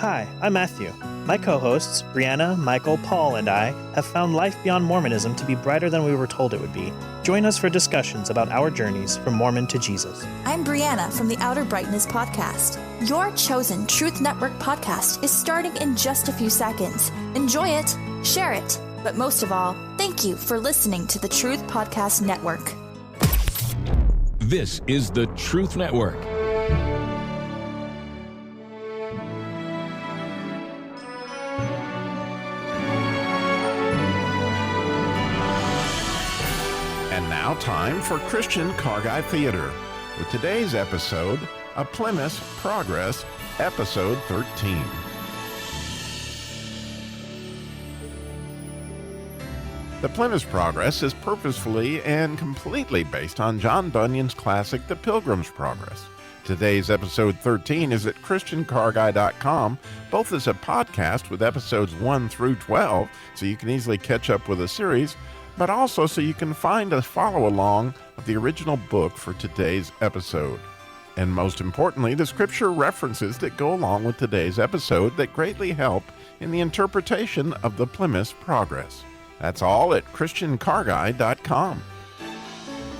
Hi, I'm Matthew. My co-hosts, Brianna, Michael, Paul, and I have found life beyond Mormonism to be brighter than we were told it would be. Join us for discussions about our journeys from Mormon to Jesus. I'm Brianna from the Outer Brightness podcast. Your chosen Truth Network podcast is starting in just a few seconds. Enjoy it, share it, but most of all, thank you for listening to the Truth Podcast Network. This is the Truth Network. And now time for Christian Car Guy Theater, with today's episode, A Plymouth Progress, Episode 13. The Plymouth Progress is purposefully and completely based on John Bunyan's classic, The Pilgrim's Progress. Today's episode 13 is at ChristianCarGuy.com, both as a podcast with episodes 1 through 12, so you can easily catch up with the series, but also so you can find a follow-along of the original book for today's episode. And most importantly, the scripture references that go along with today's episode that greatly help in the interpretation of the Plymouth Progress. That's all at ChristianCarGuy.com.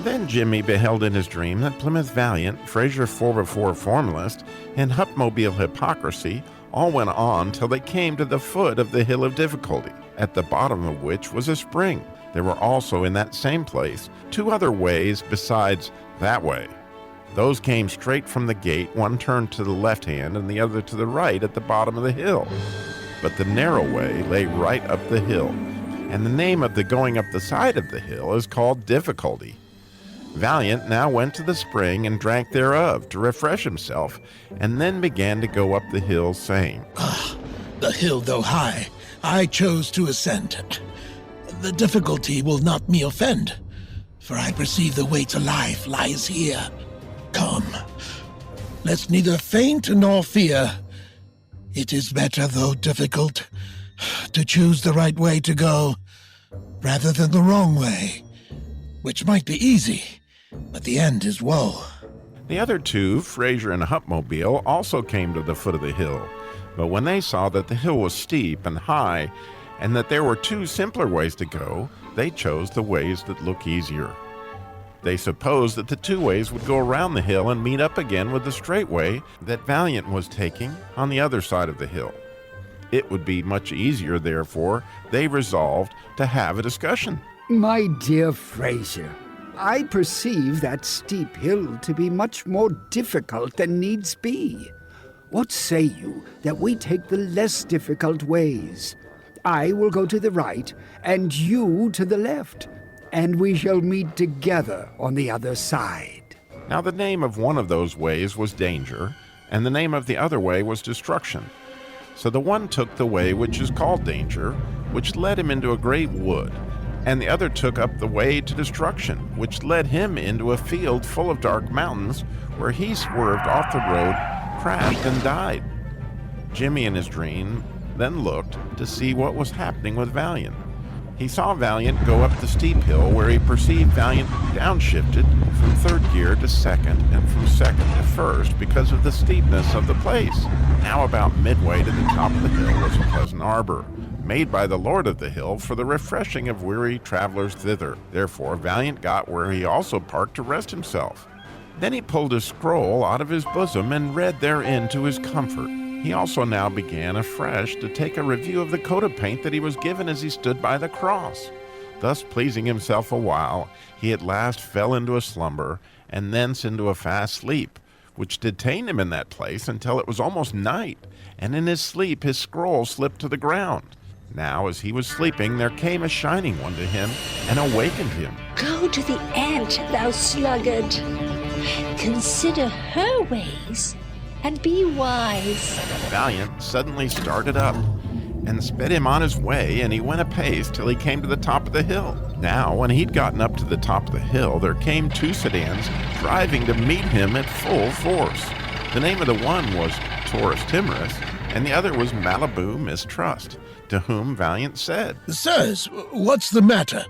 Then Jimmy beheld in his dream that Plymouth Valiant, Fraser 4x4 Formalist, and Hupmobile Hypocrisy all went on till they came to the foot of the Hill of Difficulty, at the bottom of which was a spring. There were also in that same place 2 other ways besides that way. Those came straight from the gate, one turned to the left hand and the other to the right at the bottom of the hill. But the narrow way lay right up the hill, and the name of the going up the side of the hill is called Difficulty. Valiant now went to the spring and drank thereof to refresh himself, and then began to go up the hill, saying, The hill, though high, I chose to ascend it. The difficulty will not me offend, for I perceive the way to life lies here. Come, let's neither faint nor fear. It is better, though difficult, to choose the right way to go, rather than the wrong way, which might be easy, but the end is woe. The other 2, Fraser and Hupmobile, also came to the foot of the hill, but when they saw that the hill was steep and high, and that there were 2 simpler ways to go, they chose the ways that look easier. They supposed that the 2 ways would go around the hill and meet up again with the straight way that Valiant was taking on the other side of the hill. It would be much easier, therefore, they resolved to have a discussion. My dear Fraser, I perceive that steep hill to be much more difficult than needs be. What say you that we take the less difficult ways? I will go to the right, and you to the left, and we shall meet together on the other side. Now the name of one of those ways was Danger, and the name of the other way was Destruction. So the one took the way which is called Danger, which led him into a great wood, and the other took up the way to Destruction, which led him into a field full of dark mountains, where he swerved off the road, crashed, and died. Jimmy in his dream then looked to see what was happening with Valiant. He saw Valiant go up the steep hill, where he perceived Valiant downshifted from 3rd gear to 2nd, and from 2nd to 1st because of the steepness of the place. Now about midway to the top of the hill was a pleasant arbor, made by the Lord of the hill for the refreshing of weary travelers thither. Therefore Valiant got where he also parked to rest himself. Then he pulled a scroll out of his bosom and read therein to his comfort. He also now began afresh to take a review of the coat of paint that he was given as he stood by the cross. Thus pleasing himself a while, he at last fell into a slumber, and thence into a fast sleep, which detained him in that place until it was almost night, and in his sleep his scroll slipped to the ground. Now as he was sleeping, there came a shining one to him, and awakened him. Go to the ant, thou sluggard. Consider her ways, and be wise. Valiant suddenly started up, and sped him on his way, and he went apace till he came to the top of the hill. Now, when he'd gotten up to the top of the hill, there came 2 sedans driving to meet him at full force. The name of the one was Taurus Timorous, and the other was Malibu Mistrust, to whom Valiant said, Sirs, what's the matter?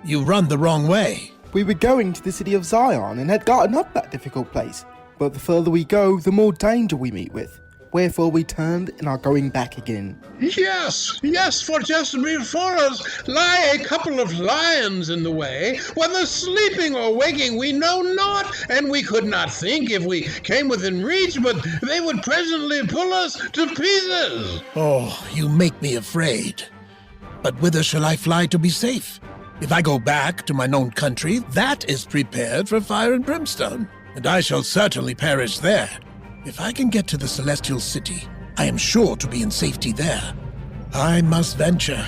You run the wrong way. We were going to the city of Zion and had gotten up that difficult place. But the further we go, the more danger we meet with. wherefore we turned and are going back again. Yes, for just before us lie a couple of lions in the way, whether sleeping or waking we know not, and we could not think if we came within reach, but they would presently pull us to pieces. Oh, you make me afraid. But whither shall I fly to be safe? If I go back to my known country, that is prepared for fire and brimstone, and I shall certainly perish there. If I can get to the Celestial City, I am sure to be in safety there. I must venture.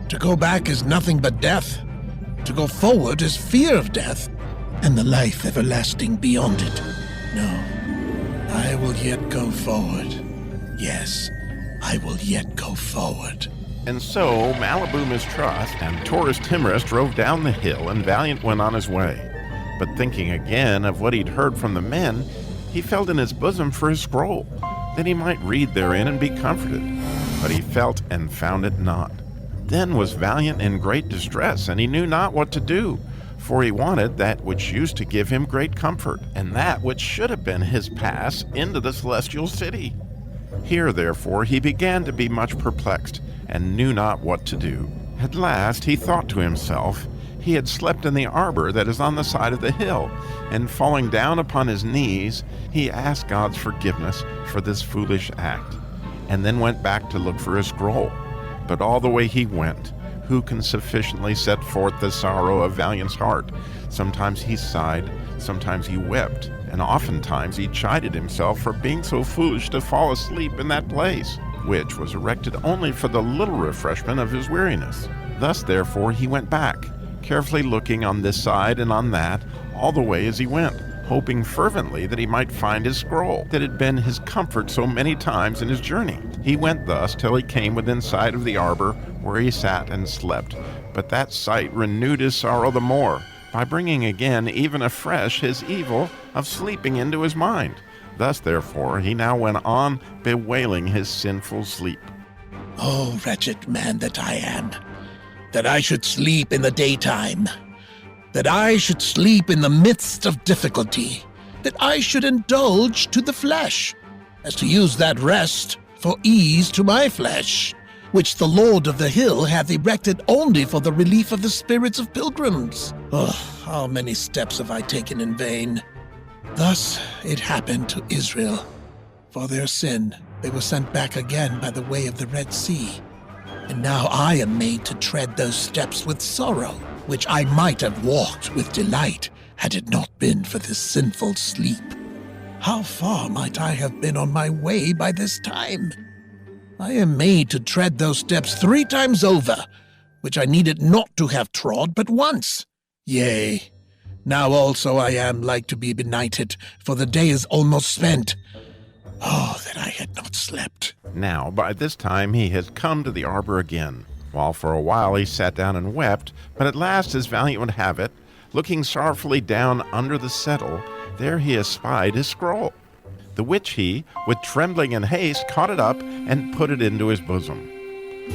To go back is nothing but death. To go forward is fear of death, and the life everlasting beyond it. No, I will yet go forward. Yes, I will yet go forward. And so Malibu Mistrust and Taurus Timorous drove down the hill, and Valiant went on his way. But thinking again of what he'd heard from the men, he felt in his bosom for his scroll, that he might read therein and be comforted. But he felt and found it not. Then was Valiant in great distress, and he knew not what to do, for he wanted that which used to give him great comfort, and that which should have been his pass into the Celestial City. Here, therefore, he began to be much perplexed, and knew not what to do. At last he thought to himself, he had slept in the arbor that is on the side of the hill, and falling down upon his knees, he asked God's forgiveness for this foolish act, and then went back to look for his scroll. But all the way he went, who can sufficiently set forth the sorrow of Valiant's heart? Sometimes he sighed, sometimes he wept, and oftentimes he chided himself for being so foolish to fall asleep in that place, which was erected only for the little refreshment of his weariness. Thus, therefore, he went back, carefully looking on this side and on that, all the way as he went, hoping fervently that he might find his scroll, that had been his comfort so many times in his journey. He went thus till he came within sight of the arbor, where he sat and slept. But that sight renewed his sorrow the more, by bringing again even afresh his evil of sleeping into his mind. Thus, therefore, he now went on bewailing his sinful sleep. Oh, wretched man that I am, that I should sleep in the daytime, that I should sleep in the midst of difficulty, that I should indulge to the flesh, as to use that rest for ease to my flesh, which the Lord of the Hill hath erected only for the relief of the spirits of pilgrims. Oh, how many steps have I taken in vain? Thus it happened to Israel. For their sin, they were sent back again by the way of the Red Sea. And now I am made to tread those steps with sorrow, which I might have walked with delight, had it not been for this sinful sleep. How far might I have been on my way by this time? I am made to tread those steps 3 times over, which I needed not to have trod but once. Yea, now also I am like to be benighted, for the day is almost spent. Oh, that I had not slept. Now, by this time he had come to the arbor again, while for a while he sat down and wept, but at last, as Valiant would have it, looking sorrowfully down under the settle, there he espied his scroll, the which he, with trembling and haste, caught it up and put it into his bosom.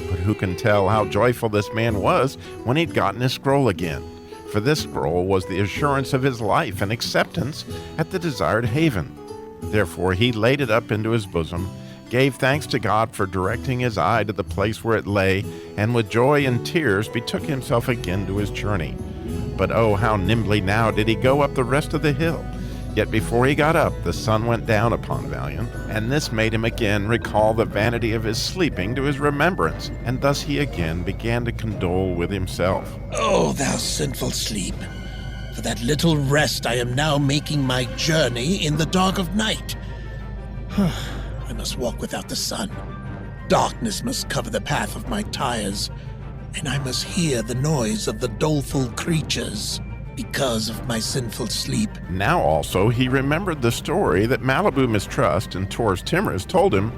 But who can tell how joyful this man was when he'd gotten his scroll again? For this scroll was the assurance of his life and acceptance at the desired haven. Therefore he laid it up into his bosom, gave thanks to God for directing his eye to the place where it lay, and with joy and tears betook himself again to his journey. But oh, how nimbly now did he go up the rest of the hill! Yet before he got up, the sun went down upon Valiant, and this made him again recall the vanity of his sleeping to his remembrance, and thus he again began to condole with himself. Oh, thou sinful sleep! For that little rest I am now making my journey in the dark of night. I must walk without the sun. Darkness must cover the path of my tires, and I must hear the noise of the doleful creatures because of my sinful sleep. Now also he remembered the story that Malibu Mistrust and Taurus Timorous told him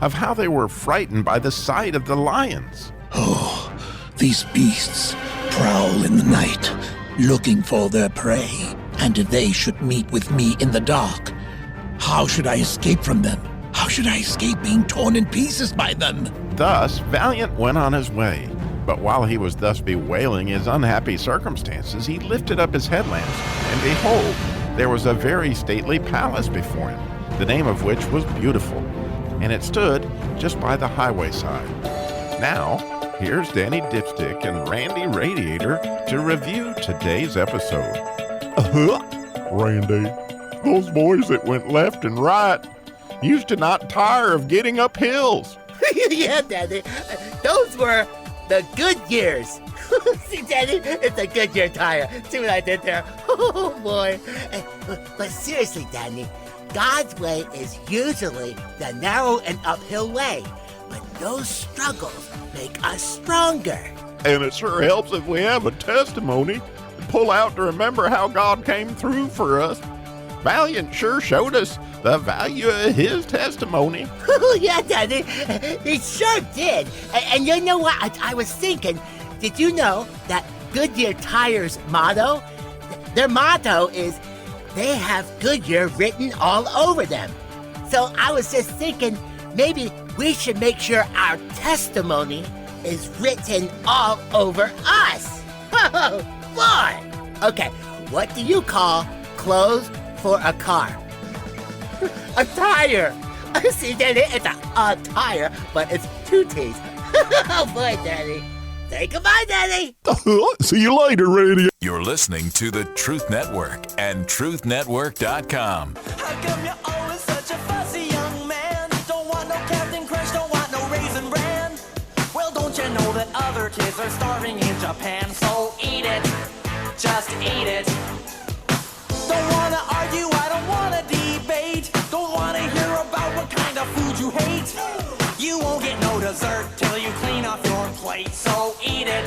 of how they were frightened by the sight of the lions. Oh, these beasts prowl in the night, looking for their prey, and if they should meet with me in the dark, how should I escape from them? How should I escape being torn in pieces by them? Thus Valiant went on his way. But while he was thus bewailing his unhappy circumstances, he lifted up his headlamps, and behold, there was a very stately palace before him, the name of which was Beautiful. and it stood just by the highway side. Now, here's Danny Dipstick and Randy Radiator to review today's episode. Randy, those boys that went left and right used to not tire of getting up hills. Yeah, Daddy. Those were the good years. See, Daddy, it's a Goodyear tire. See what I did there? Oh, boy. But seriously, Daddy, God's way is usually the narrow and uphill way. But those struggles make us stronger. And it sure helps if we have a testimony to pull out to remember how God came through for us. Valiant sure showed us the value of his testimony. Yeah, Daddy, he sure did. And you know what? I was thinking, did you know that Goodyear Tire's motto? Their motto is, they have Goodyear written all over them. So I was just thinking, maybe we should make sure our testimony is written all over us. Oh, boy. Okay, what do you call clothes for a car? A tire. See, Daddy, it's a tire, but it's two T's. Oh, boy, Daddy. Say goodbye, Daddy. See you later, Radio. You're listening to the Truth Network and truthnetwork.com. How come you're always such a fussy young man? Don't want no Captain Crunch, don't want no Raisin Bran. Well, don't you know that other kids are starving in Japan? So eat it, just eat it. Don't wanna argue, I don't wanna debate. Don't wanna hear about what kind of food you hate. You won't get no dessert till you clean off your plate. So eat it.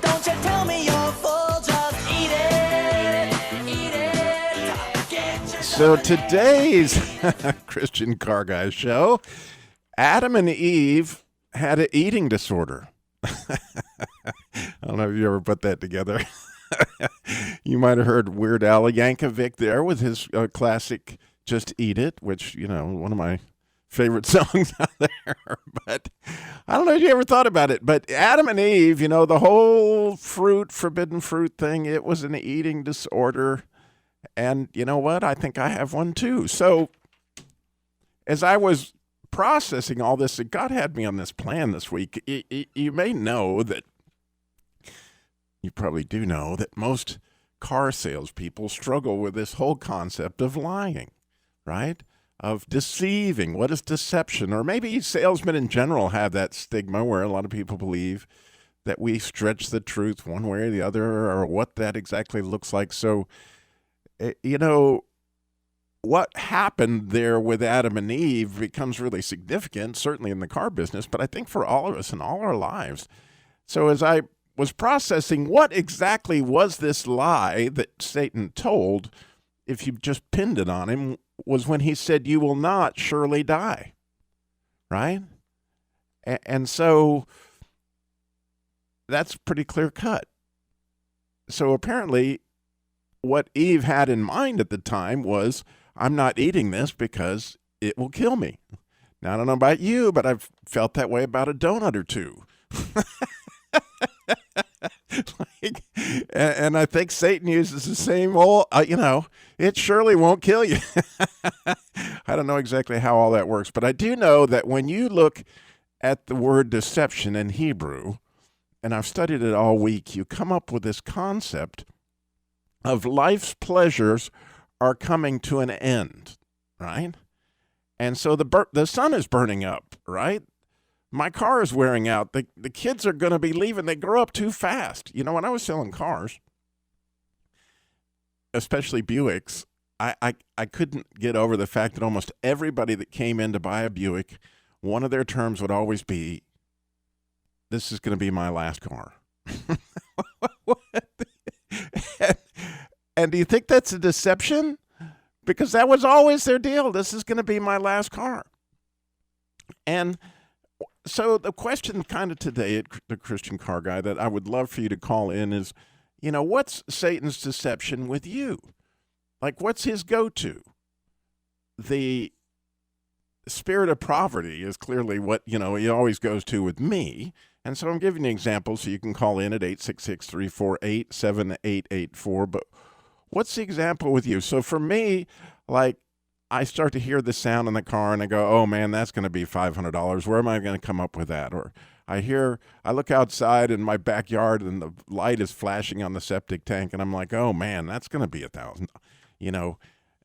Don't you tell me you're full, just eat it. Eat it. So today's Christian Car Guy show, Adam and Eve had an eating disorder. I don't know if you ever put that together. You might have heard Weird Al Yankovic there with his classic Just Eat It, which, you know, one of my favorite songs out there. But I don't know if you ever thought about it, but Adam and Eve, you know, the whole forbidden fruit thing, it was an eating disorder. And you know what? I think I have one too. So as I was processing all this, God had me on this plan this week. You may know that, you probably do know that most car salespeople struggle with this whole concept of lying, right? Of deceiving. What is deception? Or maybe salesmen in general have that stigma where a lot of people believe that we stretch the truth one way or the other, or what that exactly looks like. So, you know, what happened there with Adam and Eve becomes really significant, certainly in the car business, but I think for all of us in all our lives. So as I was processing what exactly was this lie that Satan told, if you just pinned it on him, was when he said, you will not surely die, right? And so that's pretty clear cut. So apparently what Eve had in mind at the time was, I'm not eating this because it will kill me. Now, I don't know about you, but I've felt that way about a donut or two. And I think Satan uses the same old, you know, it surely won't kill you. I don't know exactly how all that works, but I do know that when you look at the word deception in Hebrew, and I've studied it all week, you come up with this concept of life's pleasures are coming to an end, right? And so the sun is burning up, right? My car is wearing out. The kids are going to be leaving. They grow up too fast. You know, when I was selling cars, especially Buicks, I couldn't get over the fact that almost everybody that came in to buy a Buick, one of their terms would always be, this is going to be my last car. And do you think that's a deception? Because that was always their deal. This is going to be my last car. And so the question kind of today at the Christian Car Guy that I would love for you to call in is, you know, what's Satan's deception with you? Like, what's his go-to? The spirit of poverty is clearly what, you know, he always goes to with me. And so I'm giving you examples so you can call in at 866-348-7884. But what's the example with you? So for me, like, I start to hear the sound in the car and I go, oh man, that's going to be $500. Where am I going to come up with that? Or I look outside in my backyard and the light is flashing on the septic tank and I'm like, oh man, that's going to be $1,000,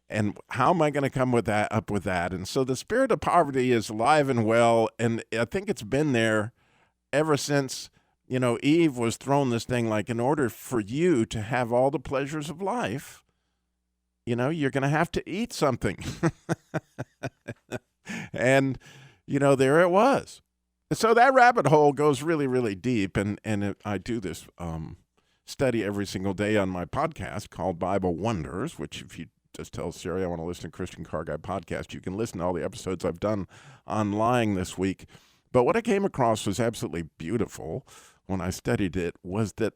and how am I going to come up with that? And so the spirit of poverty is alive and well. And I think it's been there ever since, Eve was thrown this thing, like, in order for you to have all the pleasures of life, you're going to have to eat something. And, there it was. So that rabbit hole goes really, really deep. And I do this study every single day on my podcast called Bible Wonders, which if you just tell Siri I want to listen to Christian Car Guy podcast, you can listen to all the episodes I've done on lying this week. But what I came across was absolutely beautiful when I studied it, was that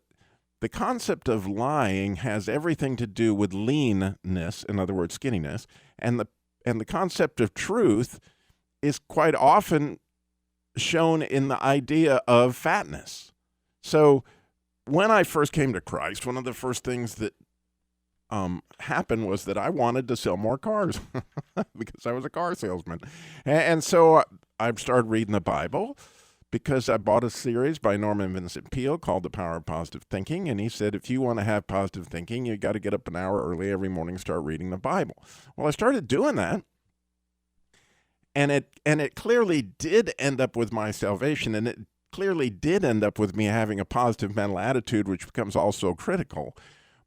the concept of lying has everything to do with leanness, in other words, skinniness, and the concept of truth is quite often shown in the idea of fatness. So when I first came to Christ, one of the first things that happened was that I wanted to sell more cars because I was a car salesman. And so I started reading the Bible because I bought a series by Norman Vincent Peale called The Power of Positive Thinking. And he said, if you want to have positive thinking, you got to get up an hour early every morning and start reading the Bible. Well, I started doing that. And it clearly did end up with my salvation. And it clearly did end up with me having a positive mental attitude, which becomes also critical.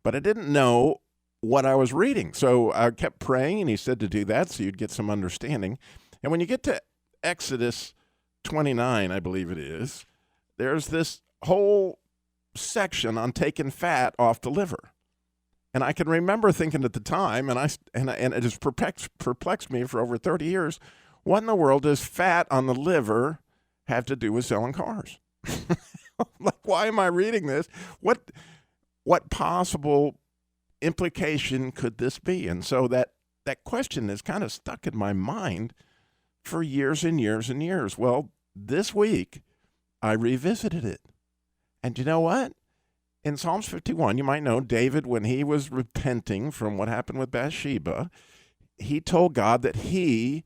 But I didn't know what I was reading. So I kept praying, and he said to do that so you'd get some understanding. And when you get to Exodus 29, I believe it is, there's this whole section on taking fat off the liver. And I can remember thinking at the time, and it has perplexed me for over 30 years, what in the world does fat on the liver have to do with selling cars? Like, why am I reading this? What possible implication could this be? And so that question is kind of stuck in my mind for years and years and years. Well, this week, I revisited it. And you know what? In Psalms 51, you might know David, when he was repenting from what happened with Bathsheba, he told God that he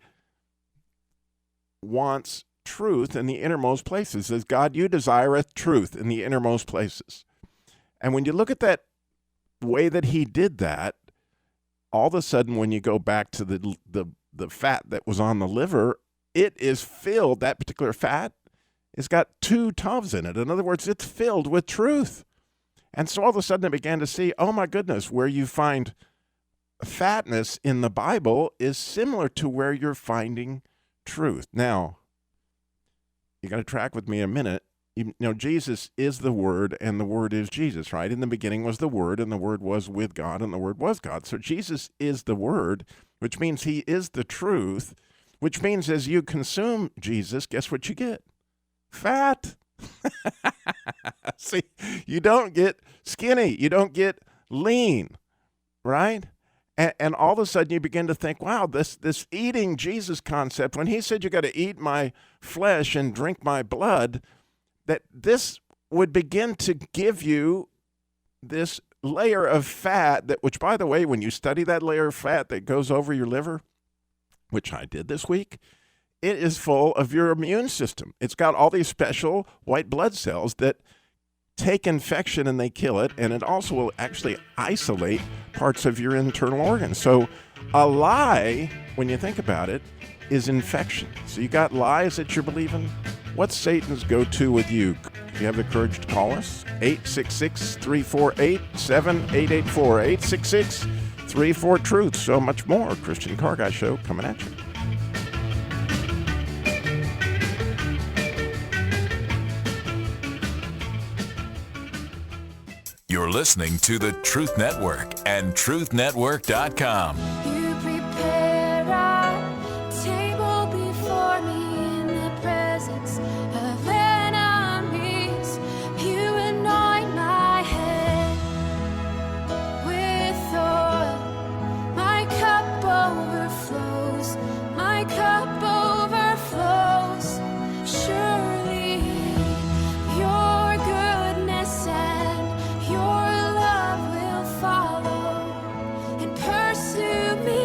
wants truth in the innermost places. Says, God, you desireth truth in the innermost places. And when you look at that way that he did that, all of a sudden when you go back to the fat that was on the liver, it is filled, that particular fat, it's got 2 tubs in it. In other words, it's filled with truth. And so all of a sudden I began to see, oh my goodness, where you find fatness in the Bible is similar to where you're finding truth. Now, you got to track with me a minute. Jesus is the Word, and the Word is Jesus, right? In the beginning was the Word, and the Word was with God, and the Word was God. So Jesus is the Word, which means he is the truth, which means as you consume Jesus, guess what you get? Fat. See, you don't get skinny. You don't get lean, right? And all of a sudden you begin to think, wow, this eating Jesus concept, when he said you got to eat my flesh and drink my blood, that this would begin to give you this layer of fat, that, which, by the way, when you study that layer of fat that goes over your liver, which I did this week, it is full of your immune system. It's got all these special white blood cells that take infection and they kill it, and it also will actually isolate parts of your internal organs. So a lie, when you think about it, is infection. So you got lies that you're believing. What's Satan's go-to with you? If you have the courage to call us, 866-348-7884, 866-34-TRUTH. So much more. Christian Car Guy Show coming at you. You're listening to the Truth Network and TruthNetwork.com. You prepare a table before me in the presence of enemies. You anoint my head with oil. My cup overflows. My cup overflows. Surely your goodness and your love will follow and pursue me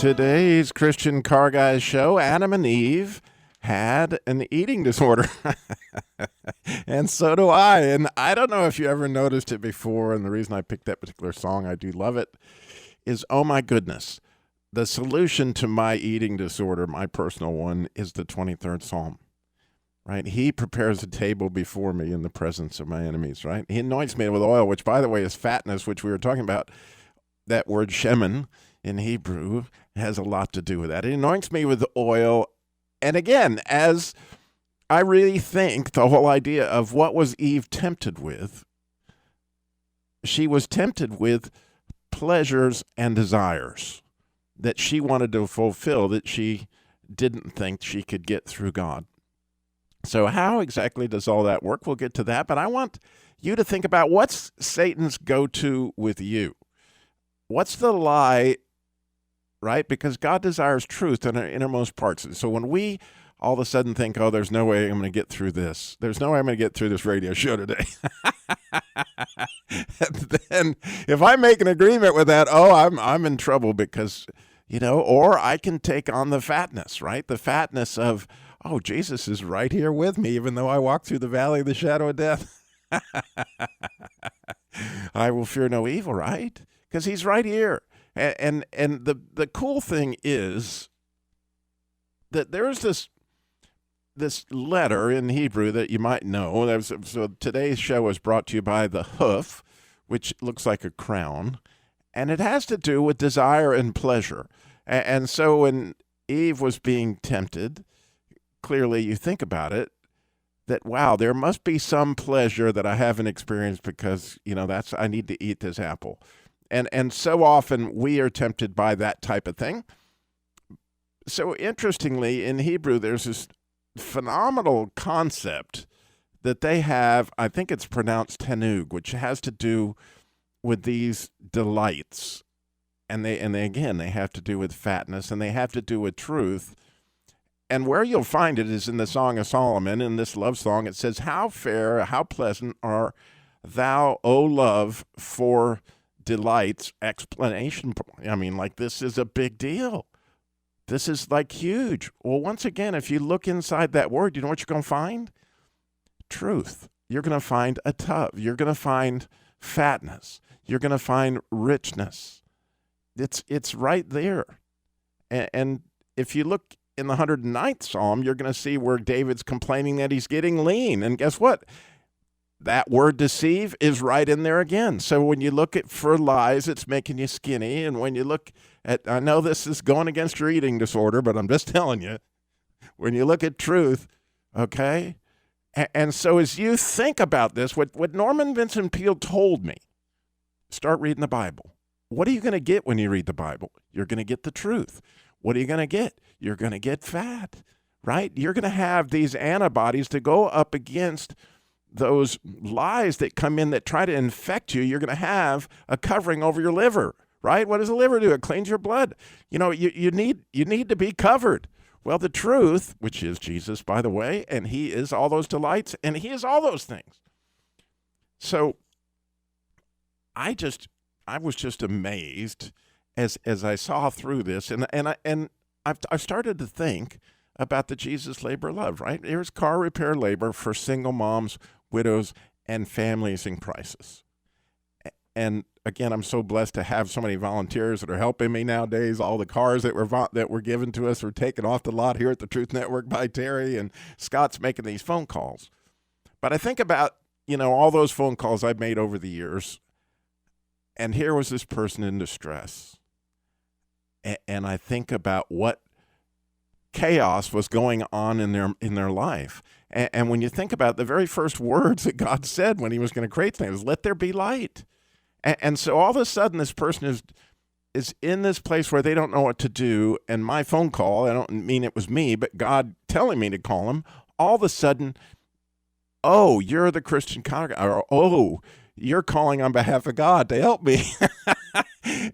today's Christian Car Guys show, Adam and Eve had an eating disorder. And so do I. And I don't know if you ever noticed it before, and the reason I picked that particular song, I do love it, is, oh my goodness, the solution to my eating disorder, my personal one, is the 23rd Psalm. Right? He prepares a table before me in the presence of my enemies, right? He anoints me with oil, which, by the way, is fatness, which we were talking about. That word shemen in Hebrew has a lot to do with that. He anoints me with oil. And again, as I really think the whole idea of what was Eve tempted with, she was tempted with pleasures and desires that she wanted to fulfill that she didn't think she could get through God. So how exactly does all that work? We'll get to that, but I want you to think about what's Satan's go-to with you. What's the lie, right? Because God desires truth in our innermost parts. So when we all of a sudden think, oh, there's no way I'm going to get through this. There's no way I'm going to get through this radio show today. Then if I make an agreement with that, oh, I'm in trouble because, or I can take on the fatness, right? The fatness of, oh, Jesus is right here with me, even though I walk through the valley of the shadow of death. I will fear no evil, right? Because he's right here. And the cool thing is that there's this letter in Hebrew that you might know. So today's show is brought to you by the hoof, which looks like a crown, and it has to do with desire and pleasure. And so when Eve was being tempted, clearly you think about it, that, wow, there must be some pleasure that I haven't experienced because, I need to eat this apple. And so often we are tempted by that type of thing. So interestingly, in Hebrew, there's this phenomenal concept that they have. I think it's pronounced tenug, which has to do with these delights. And they again, they have to do with fatness, and they have to do with truth. And where you'll find it is in the Song of Solomon, in this love song. It says, how fair, how pleasant are thou, O love, for delights, explanation. I mean, like, this is a big deal. This is like huge. Well, once again, if you look inside that word, you know what you're going to find? Truth. You're going to find a tub. You're going to find fatness. You're going to find richness. It's right there. And if you look in the 109th Psalm, you're going to see where David's complaining that he's getting lean. And guess what? That word deceive is right in there again. So when you look for lies, it's making you skinny. And when you look at, I know this is going against your eating disorder, but I'm just telling you, when you look at truth, okay? And so as you think about this, what Norman Vincent Peale told me, start reading the Bible. What are you going to get when you read the Bible? You're going to get the truth. What are you going to get? You're going to get fat, right? You're going to have these antibodies to go up against those lies that come in that try to infect you. You're going to have a covering over your liver, right? What does the liver do? It cleans your blood. You need to be covered. Well, the truth, which is Jesus, by the way, and he is all those delights, and he is all those things. So I was just amazed as I saw through this, and I've started to think about the Jesus labor love, right? Here's car repair labor for single moms, widows, and families in crisis. And again, I'm so blessed to have so many volunteers that are helping me nowadays. All the cars that were given to us were taken off the lot here at the Truth Network by Terry, and Scott's making these phone calls. But I think about, all those phone calls I've made over the years, and here was this person in distress. And I think about what chaos was going on in their life. And when you think about the very first words that God said when he was going to create things, was, let there be light. And so all of a sudden this person is in this place where they don't know what to do. And my phone call, I don't mean it was me, but God telling me to call him, all of a sudden, oh, you're the Christian congregation, or oh, you're calling on behalf of God to help me.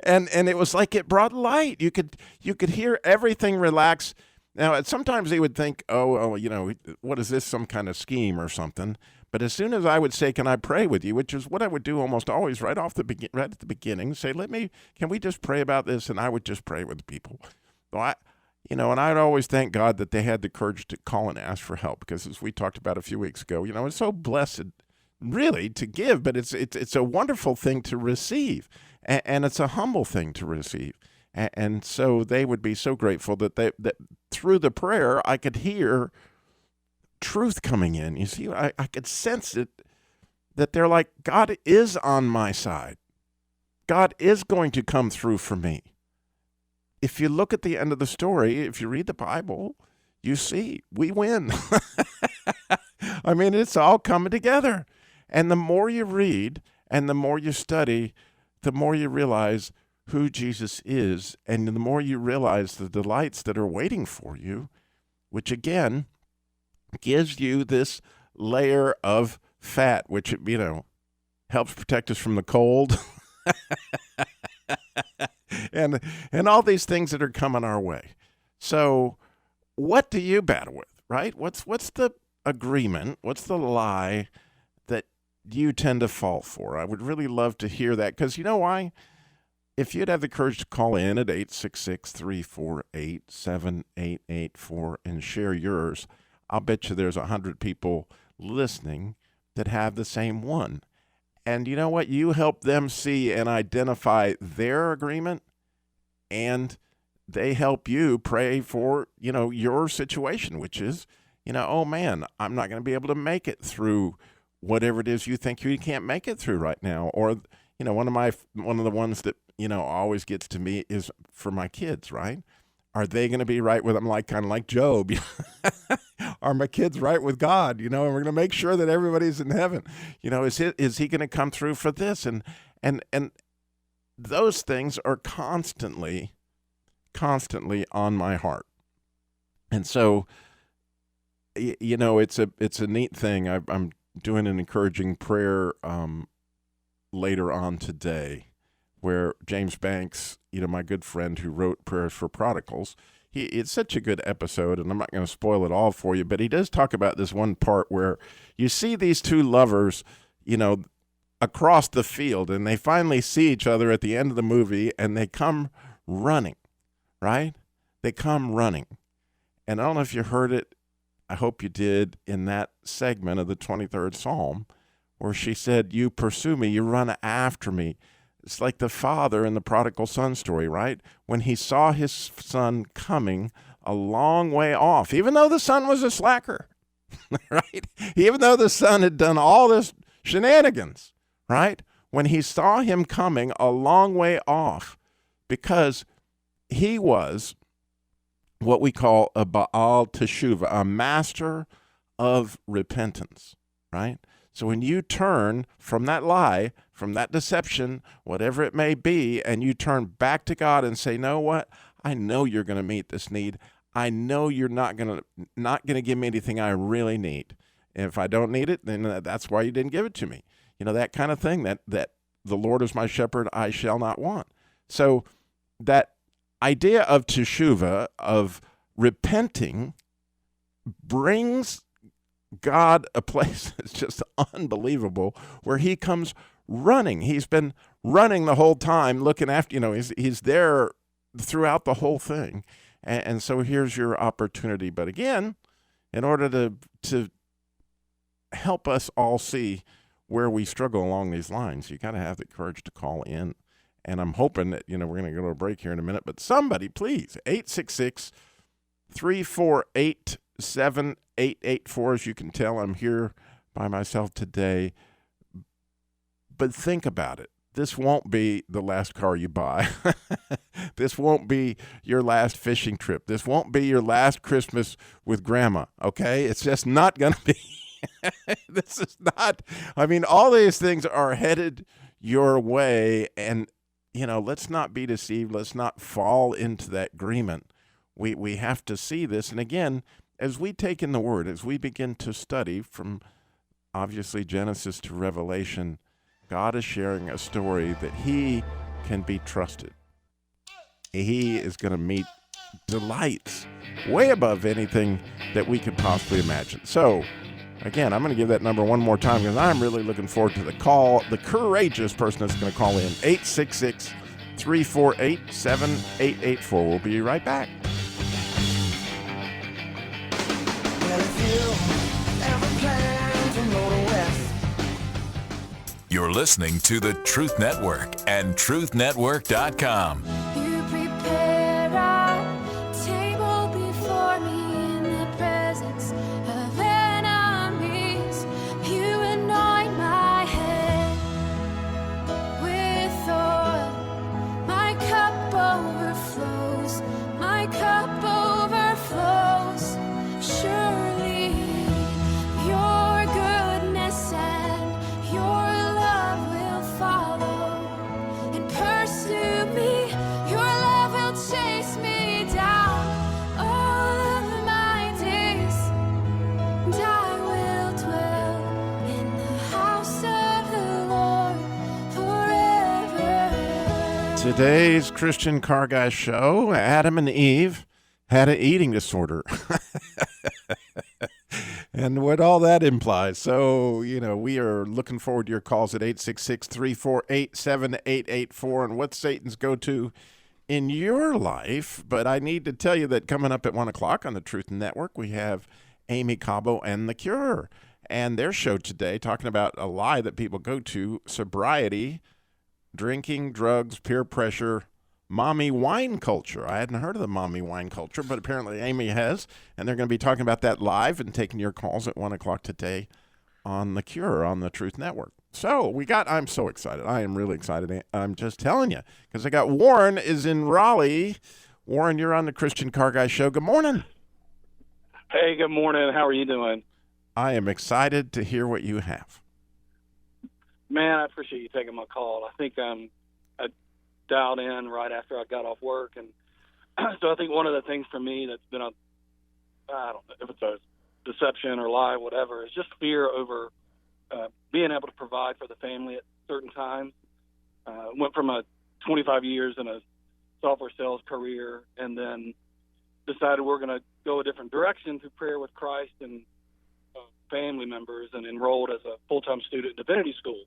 and it was like it brought light. You could hear everything relax. Now, sometimes they would think, oh, what is this, some kind of scheme or something? But as soon as I would say, can I pray with you, which is what I would do almost always right at the beginning, say, can we just pray about this? And I would just pray with people. So and I'd always thank God that they had the courage to call and ask for help, because as we talked about a few weeks ago, it's so blessed really to give, but it's a wonderful thing to receive, and it's a humble thing to receive. And so they would be so grateful that through the prayer I could hear truth coming in. You see, I could sense it, that they're like, God is on my side. God is going to come through for me. If you look at the end of the story, if you read the Bible, you see we win. I mean, it's all coming together. And the more you read and the more you study, the more you realize who Jesus is, and the more you realize the delights that are waiting for you, which again gives you this layer of fat, which, helps protect us from the cold and all these things that are coming our way. So what do you battle with, right? What's the agreement? What's the lie that you tend to fall for? I would really love to hear that, because you know why? If you'd have the courage to call in at 866-348-7884 and share yours, I'll bet you there's 100 people listening that have the same one. And you know what? You help them see and identify their agreement, and they help you pray for, your situation, which is, oh man, I'm not going to be able to make it through whatever it is you think you can't make it through right now. Or, one of the ones that, always gets to me is for my kids, right? Are they going to be right with them, kind of like Job? Are my kids right with God? And we're going to make sure that everybody's in heaven. Is he going to come through for this? And those things are constantly on my heart. And so, it's a neat thing. I'm doing an encouraging prayer later on today, where James Banks, my good friend who wrote Prayers for Prodigals, it's such a good episode, and I'm not going to spoil it all for you, but he does talk about this one part where you see these two lovers, across the field, and they finally see each other at the end of the movie, and they come running, right? They come running. And I don't know if you heard it, I hope you did, in that segment of the 23rd Psalm, where she said, you pursue me, you run after me. It's like the father in the prodigal son story, right? When he saw his son coming a long way off, even though the son was a slacker, right? Even though the son had done all this shenanigans, right? When he saw him coming a long way off, because he was what we call a Baal Teshuvah, a master of repentance, right? So when you turn from that lie, from that deception, whatever it may be, and you turn back to God and say, "No, what? I know you're going to meet this need. I know you're not going to give me anything I really need. And if I don't need it, then that's why you didn't give it to me." That kind of thing, that the Lord is my shepherd, I shall not want. So that idea of teshuvah, of repenting, brings God a place that's just unbelievable, where he comes running. He's been running the whole time, looking after, he's there throughout the whole thing. And so here's your opportunity. But again, in order to help us all see where we struggle along these lines, you got to have the courage to call in. And I'm hoping that, we're going to go to a break here in a minute, but somebody, please, 866-348-7884. As you can tell, I'm here by myself today. But think about it. This won't be the last car you buy. This won't be your last fishing trip. This won't be your last Christmas with grandma, okay? It's just not going to be. This is not. All these things are headed your way, and, let's not be deceived. Let's not fall into that agreement. We have to see this. And again, as we take in the Word, as we begin to study from, obviously, Genesis to Revelation, God is sharing a story that he can be trusted. He is going to meet delights way above anything that we could possibly imagine. So, again, I'm going to give that number one more time because I'm really looking forward to the call. The courageous person that's going to call in, 866-348-7884. We'll be right back. Well, if you ever plan to go to West, You're listening to the Truth Network and truthnetwork.com. You prepare a table before me in the presence of enemies. You anoint my head with oil. My cup overflows. My cup overflows. Surely your goodness and your love will follow and pursue me. Your love will chase me down all of my days, and I will dwell in the house of the Lord forever. Today's Christian Car Guy show, Adam and Eve had an eating disorder. And what all that implies. So, we are looking forward to your calls at 866-348-7884 and what Satan's go-to in your life. But I need to tell you that coming up at 1 o'clock on the Truth Network, we have Amy Cabo and The Cure. And their show today talking about a lie that people go to, sobriety, drinking, drugs, peer pressure, mommy wine culture. I hadn't heard of the mommy wine culture, but apparently Amy has. And they're going to be talking about that live and taking your calls at 1 o'clock today on The Cure on the Truth Network. So I'm so excited. I am really excited. I'm just telling you, because I got Warren is in Raleigh. Warren, you're on the Christian Car Guy show. Good morning. Hey, good morning. How are you doing? I am excited to hear what you have. Man, I appreciate you taking my call. I think I dialed in right after I got off work, and so I think one of the things for me that's been I don't know if it's a deception or lie, whatever, is just fear over being able to provide for the family at certain times. Went from 25 years in a software sales career, and then decided we're going to go a different direction through prayer with Christ and family members, and enrolled as a full-time student in divinity school.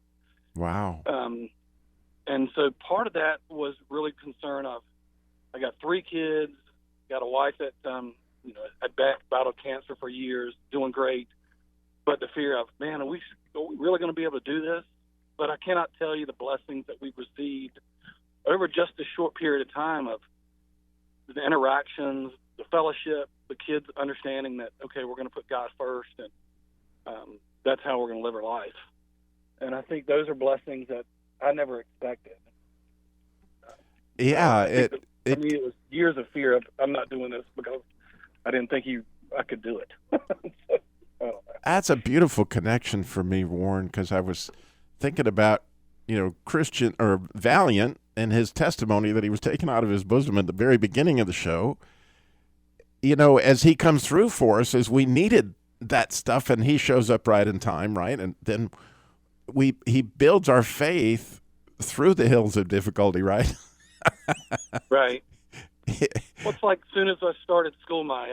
Wow. And so part of that was really concern of, I got 3 kids, got a wife that, had battled cancer for years, doing great, but the fear of, man, are we really going to be able to do this? But I cannot tell you the blessings that we've received over just a short period of time of the interactions, the fellowship, the kids understanding that, okay, we're going to put God first, and that's how we're going to live our life. And I think those are blessings that I never expected. Yeah, for me, it was years of fear of, I'm not doing this because I didn't think I could do it. That's a beautiful connection for me, Warren, because I was thinking about, Christian or Valiant and his testimony that he was taken out of his bosom at the very beginning of the show. As he comes through for us, as we needed that stuff, and he shows up right in time, right? And then he builds our faith through the hills of difficulty, right? Right. Well, it's like as soon as I started school, my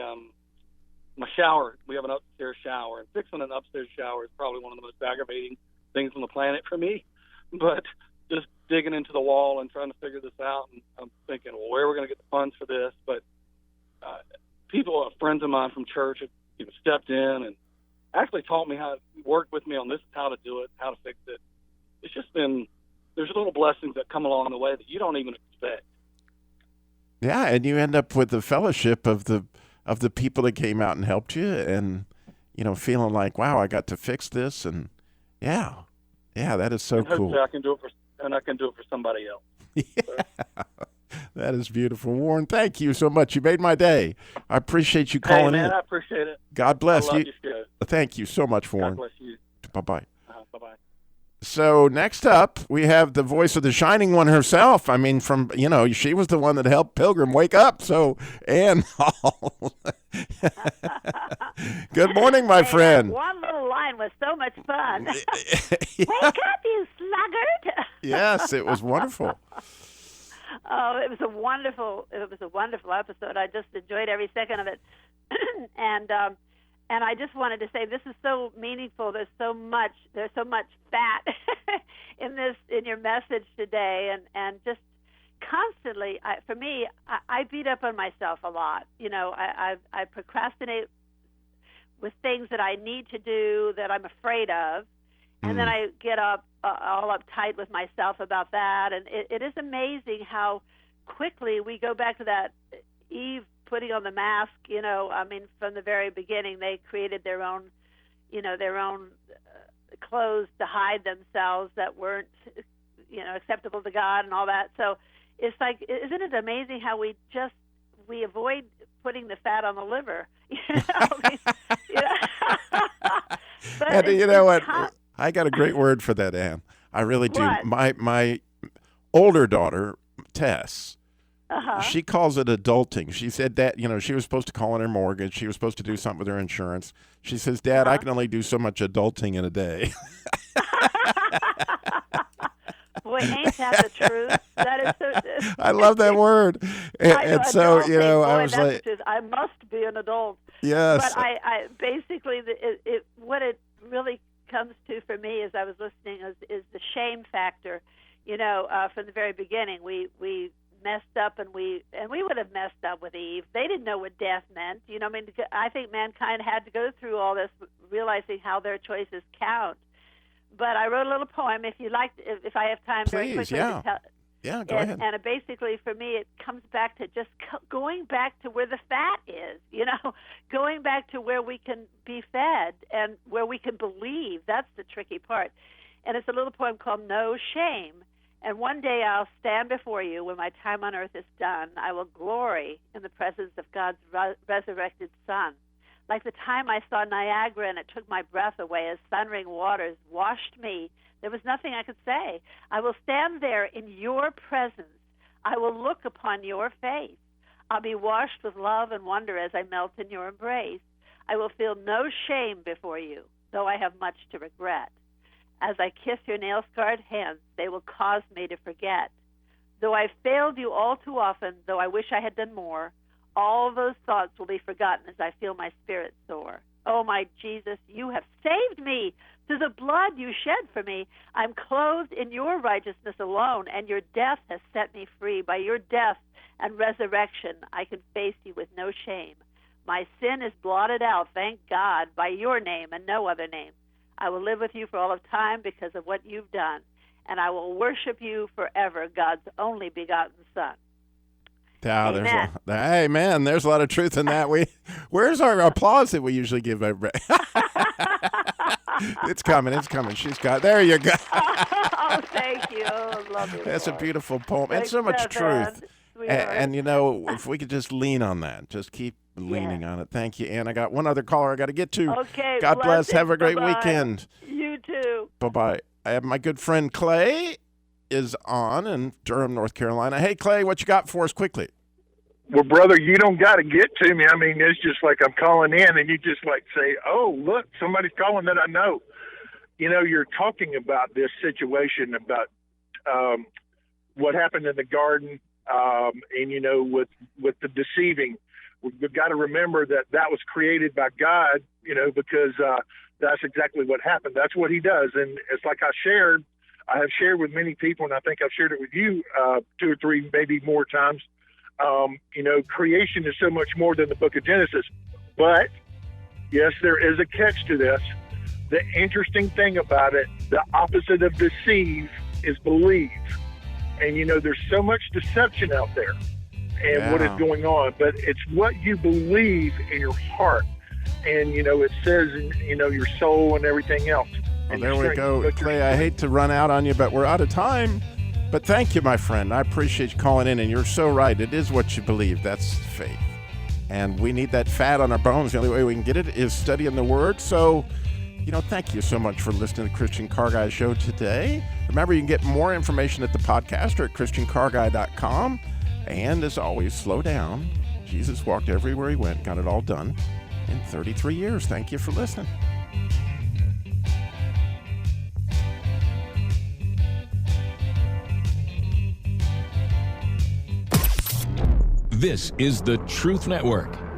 shower, we have an upstairs shower, and fixing an upstairs shower is probably one of the most aggravating things on the planet for me. But just digging into the wall and trying to figure this out, and I'm thinking, well, where are we going to get the funds for this? But friends of mine from church have stepped in and actually taught me how to work with me on this, how to do it, how to fix it. It's just been, there's little blessings that come along the way that you don't even expect. Yeah, and you end up with the fellowship of the people that came out and helped you, and feeling like, wow, I got to fix this, and yeah, that is so cool. I can do it for somebody else. Yeah. That is beautiful. Warren, thank you so much. You made my day. I appreciate you calling in. I appreciate it. God bless I love you. Your show. Thank you so much, Warren. God bless you. Bye-bye. Bye-bye. So next up, we have the voice of the Shining One herself. I mean, she was the one that helped Pilgrim wake up. So, Ann Hall. Good morning, my friend. One little line was so much fun. Wake up, you sluggard. Yes, it was wonderful. Oh, it was a wonderful episode. I just enjoyed every second of it, and I just wanted to say this is so meaningful. There's so much fat in your message today, and just constantly. For me, I beat up on myself a lot. You know, I procrastinate with things that I need to do that I'm afraid of, and then I get all uptight with myself about that. And it is amazing how quickly we go back to that Eve putting on the mask. You know, I mean, from the very beginning, they created their own clothes to hide themselves that weren't, acceptable to God and all that. So it's like, isn't it amazing how we avoid putting the fat on the liver? And you know what? I got a great word for that, Ann. I really do. What? My older daughter, Tess, she calls it adulting. She said that, she was supposed to call in her mortgage. She was supposed to do something with her insurance. She says, Dad, I can only do so much adulting in a day. Boy, ain't that the truth? That is so. I love that word. And so, I was like, I must be an adult. Yes. But I basically, what it really comes to for me as I was listening is the shame factor. From the very beginning, we messed up, and we would have messed up with Eve. They didn't know what death meant. I think mankind had to go through all this, realizing how their choices count. But I wrote a little poem. If you like, if I have time, very please, quickly. yeah. To tell, yeah, go ahead. And basically, for me, it comes back to just going back to where the fat is. Going back to where we can be fed and where we can believe. That's the tricky part. And it's a little poem called "No Shame." And one day I'll stand before you when my time on earth is done. I will glory in the presence of God's resurrected Son. Like the time I saw Niagara and it took my breath away as thundering waters washed me, there was nothing I could say. I will stand there in your presence. I will look upon your face. I'll be washed with love and wonder as I melt in your embrace. I will feel no shame before you, though I have much to regret. As I kiss your nail-scarred hands, they will cause me to forget. Though I've failed you all too often, though I wish I had done more, all those thoughts will be forgotten as I feel my spirit soar. Oh, my Jesus, you have saved me. Through the blood you shed for me, I'm clothed in your righteousness alone, and your death has set me free. By your death and resurrection, I can face you with no shame. My sin is blotted out, thank God, by your name and no other name. I will live with you for all of time because of what you've done, and I will worship you forever, God's only begotten Son. Amen. Hey, man, there's a lot of truth in that. Where's our applause that we usually give everybody? It's coming. She's got. There you go. Oh, thank you. Oh, love you. That's a beautiful poem. Thanks, and so much truth. And if we could just lean on that, just keep leaning on it. Thank you, Ann. I got one other caller I got to get to. Okay. God bless. Have a great Bye-bye. weekend. You too. Bye-bye. I have my good friend Clay is on in Durham, North Carolina. Hey, Clay, what you got for us quickly? Well, brother, you don't got to get to me. I mean, it's just like I'm calling in, and you just like say, oh, look, somebody's calling that I know. You're talking about this situation about what happened in the garden, and, with the deceiving. We've got to remember that was created by God, because that's exactly what happened. That's what he does. And it's like I have shared with many people, and I think I've shared it with you 2 or 3, maybe more times. Creation is so much more than the book of Genesis. But, yes, there is a catch to this. The interesting thing about it, the opposite of deceive is believe. And, there's so much deception out there and what is going on. But it's what you believe in your heart. And, it says in, your soul and everything else. Well, there we go. Clay, I hate to run out on you, but we're out of time. But thank you, my friend. I appreciate you calling in, and you're so right. It is what you believe. That's faith. And we need that fat on our bones. The only way we can get it is studying the Word. So, thank you so much for listening to the Christian Car Guy Show today. Remember, you can get more information at the podcast or at ChristianCarGuy.com. And as always, slow down. Jesus walked everywhere he went, got it all done in 33 years. Thank you for listening. This is the Truth Network.